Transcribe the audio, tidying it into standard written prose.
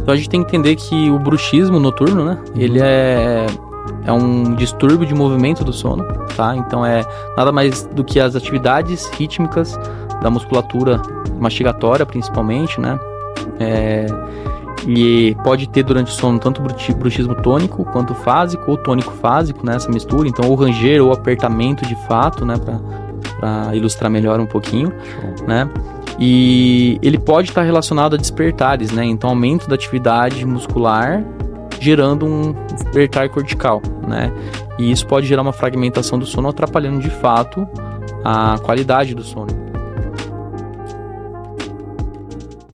Então a gente tem que entender que o bruxismo noturno, né? Ele é um distúrbio de movimento do sono, tá? Então é nada mais do que as atividades rítmicas da musculatura mastigatória, principalmente, né? E pode ter durante o sono tanto bruxismo tônico quanto fásico ou tônico-fásico, né? Essa mistura. Então, ou ranger ou apertamento de fato, né? Para ilustrar melhor um pouquinho, né? E ele pode estar relacionado a despertares, né? Então, aumento da atividade muscular gerando um despertar cortical, né? E isso pode gerar uma fragmentação do sono, atrapalhando de fato a qualidade do sono.